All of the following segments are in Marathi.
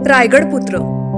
रायगड पुत्र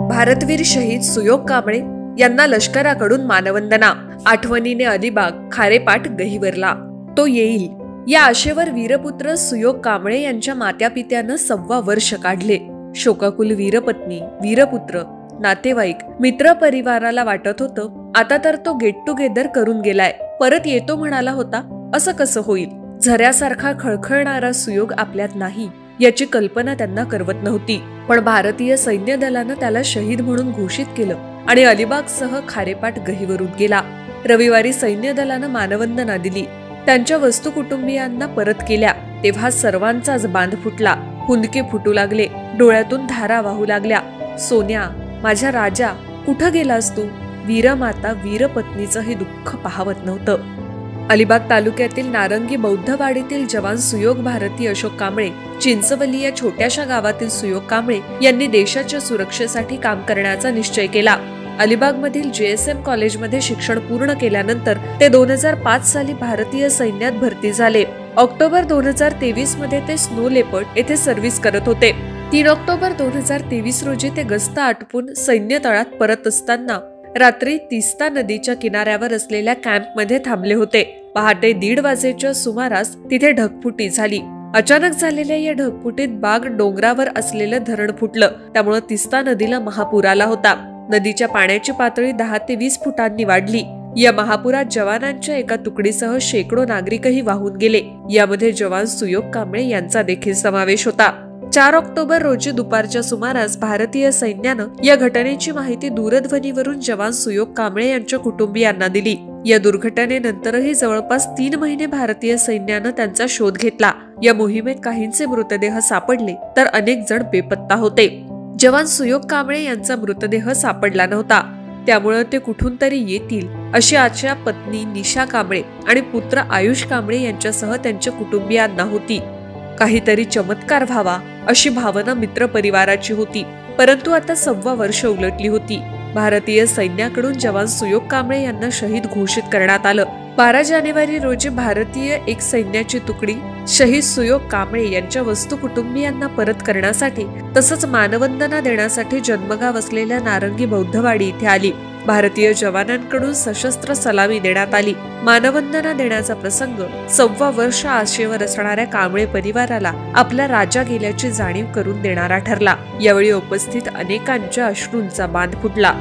भारतवीर शहीद सुयोग कांबळे यांना लष्कराकडून मानवंदना। आठवणीने अलिबाग खारेपाट गहिवरला, तो येईल या आशेवर वीरपुत्र सुयोग कांबळे यांच्या मात्यापित्यानं 1.25 वर्ष काढले। शोकाकुल वीरपत्नी, वीरपुत्र, नातेवाईक, मित्र परिवाराला वाटत होतं आता तर तो गेट टुगेदर करून गेलाय, परत येतो म्हणाला होता, असं कसं होईल? झऱ्यासारखा खळखळणारा सुयोग आपल्यात नाही याची कल्पना त्यांना करवत नव्हती, पण भारतीय सैन्य दलानं त्याला शहीद म्हणून घोषित केलं आणि अलिबागसह खारेपाट गहिवरून गेला। रविवारी सैन्य दलानं मानवंदना दिली, त्यांच्या वस्तू कुटुंबियांना परत केल्या, तेव्हा सर्वांचाच बांध फुटला, हुंदके फुटू लागले, डोळ्यातून धारा वाहू लागल्या। सोन्या, माझ्या राजा, कुठं गेलास तू? वीरमाता वीरपत्नीचं हे दुःख पाहवत नव्हतं। अलिबाग तालुक्यातील नारंगी बौद्धवाडीतील जवान सुयोग भारती अशोक कांबळे, चिंचवली या छोट्याशा गावातील सुयोग कांबळे यांनी देशाच्या सुरक्षेसाठी काम करण्याचा निश्चय केला। अलिबागमधील JSM कॉलेजमध्ये शिक्षण पूर्ण केल्यानंतर ते 2005 साली भारतीय सैन्यात भरती झाले। ऑक्टोबर 2023 मध्ये ते स्नो लेपर्ड येथे सर्व्हिस करत होते। 3 ऑक्टोबर 2023 रोजी ते गस्त आटपून सैन्य तळात परत असताना रात्री तीस्ता नदीच्या किनाऱ्यावर असलेल्या कॅम्पमध्ये थांबले होते। पहाटे 1:30 वाजेच्या सुमारास तिथे ढगफुटी झाली। अचानक झालेल्या या ढगफुटीत बाग डोंगरावर असलेलं धरण फुटलं, त्यामुळे तीस्ता नदीला महापूर आला होता। नदीच्या पाण्याची पातळी 10 ते 20 फुटांनी वाढली। या महापुरात जवानांच्या एका तुकडीसह शेकडो नागरिकही वाहून गेले, यामध्ये जवान सुयोग कांबळे यांचा देखील समावेश होता। 4 ऑक्टोबर रोजी दुपारच्या सुमारास भारतीय सैन्यानं या घटनेची माहिती दूरध्वनीवरून जवान सुयोग कांबळे यांच्या कुटुंबियांना दिली। या दुर्घटनेनंतरही जवळपास 3 महिने भारतीय सैन्यानं त्यांचा शोध घेतला। या मोहिमेत काहींचे मृतदेह सापडले तर अनेक जण बेपत्ता होते। जवान सुयोग कांबळे यांचा मृतदेह सापडला नव्हता, त्यामुळे ते कुठून तरी येतील अशी आशा पत्नी निशा कांबळे आणि पुत्र आयुष कांबळे यांच्यासह त्यांच्या कुटुंबियांना होती। काहीतरी चमत्कार व्हावा अशी भावना मित्र परिवाराची होती, परंतु आता 1.25 वर्ष उलटली होती। भारतीय सैन्याकडून जवान सुयोग कांबळे यांना शहीद घोषित करण्यात आलं। 12 जानेवारी रोजी भारतीय एक सैन्याची तुकडी शहीद सुयोग कांबळे यांच्या वस्तू कुटुंबियांना परत करण्यासाठी तसंच मानवंदना देण्यासाठी जन्मगाव असलेल्या नारंगी बौद्धवाडी इथे आली। भारतीय जवानांकडून सशस्त्र सलामी देण्यात आली। मानवंदना देण्याचा प्रसंग 1.25 वर्ष आशेवर असणाऱ्या कांबळे परिवाराला आपला राजा गेल्याची जाणीव करून देणारा ठरला। यावेळी उपस्थित अनेकांच्या अश्रूंचा बांध फुटला।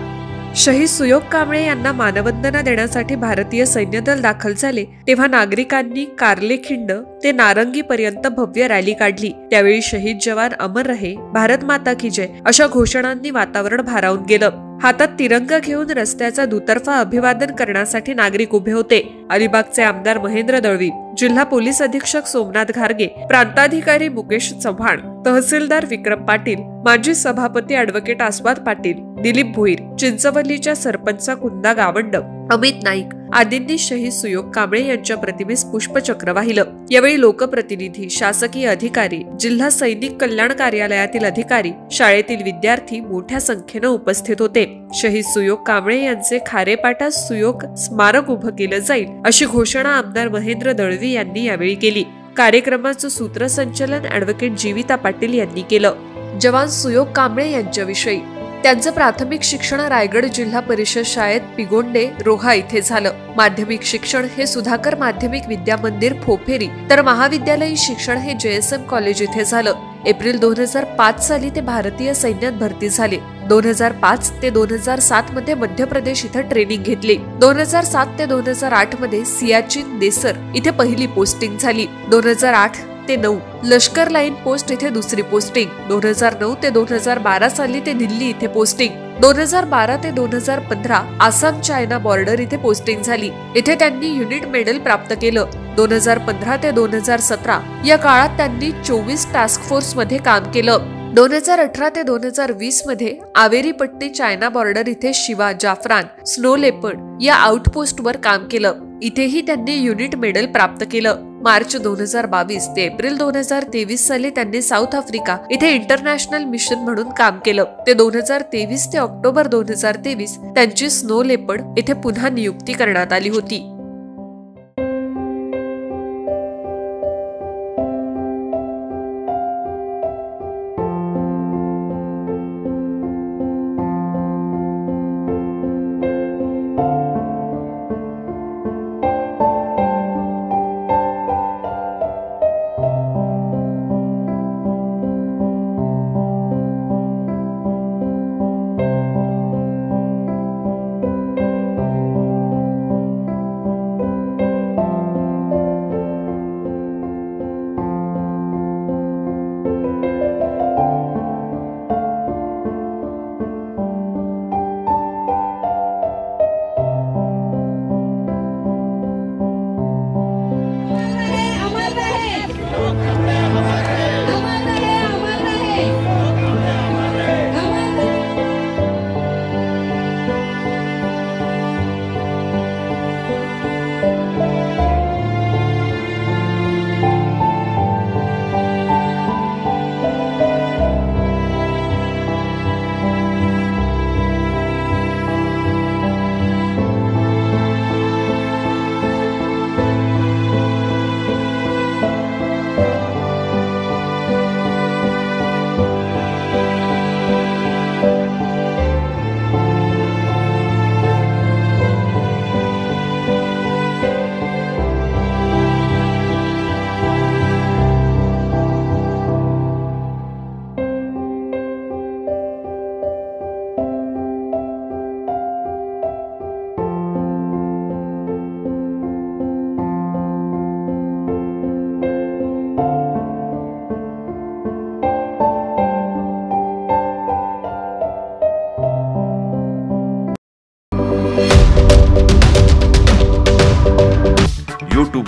शहीद सुयोग कांबळे यांना मानवंदना देण्यासाठी भारतीय सैन्यदल दाखल झाले, तेव्हा नागरिकांनी कार्लेखिंड ते नारंगी पर्यंत भव्य रॅली काढली। त्यावेळी शहीद जवान अमर रहे, भारत माता की जय अशा घोषणांनी वातावरण भारावून गेलं। हातात तिरंगा घेऊन रस्त्याचा दुतर्फा अभिवादन करण्यासाठी नागरिक उभे होते। अलिबागचे आमदार महेंद्र दळवी, जिल्हा पोलीस अधीक्षक सोमनाथ घारगे, प्रांताधिकारी मुकेश चव्हाण, तहसीलदार विक्रम पाटील, माजी सभापती ॲडव्होकेट आस्वाद पाटील, दिलीप भोईर, चिंचवलीच्या सरपंच कुंदा गावंड, अमित नाईक आदींनी शहीद सुयोग कांबळे यांच्या प्रतिमेस पुष्पचक्र वाहिलं। यावेळी लोकप्रतिनिधी, शासकीय अधिकारी, जिल्हा सैनिक कल्याण कार्यालयातील अधिकारी, शाळेतील विद्यार्थी मोठ्या संख्येनं उपस्थित होते। शहीद सुयोग कांबळे यांचे खारेपाटात सुयोग स्मारक उभं केलं जाईल अशी घोषणा आमदार महेंद्र दळवी यांनी यावेळी केली। कार्यक्रमाचं सूत्रसंचालन ॲडव्होकेट जीविता पाटील यांनी केलं। जवान सुयोग कांबळे यांच्याविषयी त्यांचं प्राथमिक शिक्षण रायगड जिल्हा परिषद शाळेत पिगोंडे रोहा इथे झालं। माध्यमिक शिक्षण हे सुधाकर माध्यमिक विद्या मंदिर फोफेरी, तर महाविद्यालयीन शिक्षण हे JSM कॉलेज इथे झालं। एप्रिल 2005 साली ते भारतीय सैन्यात भरती झाले। 2005 ते 2007 मध्ये मध्य प्रदेश इथे ट्रेनिंग घेतली। 2007 ते 2008 मध्ये सियाचीन देसर इथे पहिली पोस्टिंग झाली। 2008 ते 9 लष्कर लाईन पोस्ट इथे दुसरी पोस्टिंग। 2009 ते 2012 साली ते दिल्ली इथे पोस्टिंग। 2012 ते 2015 आसाम चायना बॉर्डर इथे पोस्टिंग झाली। इथे त्यांनी युनिट मेडल प्राप्त केलं। 2015 ते 2017 या काळात त्यांनी 24 टास्क फोर्स मध्ये काम केलं। 2018 ते 2020 मध्ये आवेरी पट्टी चायना बॉर्डर इथे शिवा, जाफरान, स्नो लेपर्ड या आउटपोस्ट वर काम केलं। इथेही त्यांनी युनिट मेडल प्राप्त केलं। मार्च 2022 ते एप्रिल 2023 साली त्यांनी साऊथ आफ्रिका इथे इंटरनॅशनल मिशन म्हणून काम केलं। ते 2023 ते ऑक्टोबर 2023 त्यांची स्नो लेपर्ड इथे पुन्हा नियुक्ती करण्यात आली होती।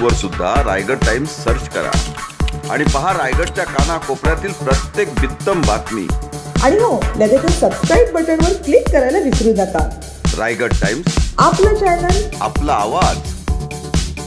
वर सुद्धा रायगड टाइम्स सर्च करा आणि पहा रायगडच्या कानाकोपऱ्यातील प्रत्येक बित्तम बातमी. आणि हो, लगेच सबस्क्राईब बटनवर क्लिक करायला विसरू नका. रायगड टाइम्स, आपलं चॅनल, आपला आवाज.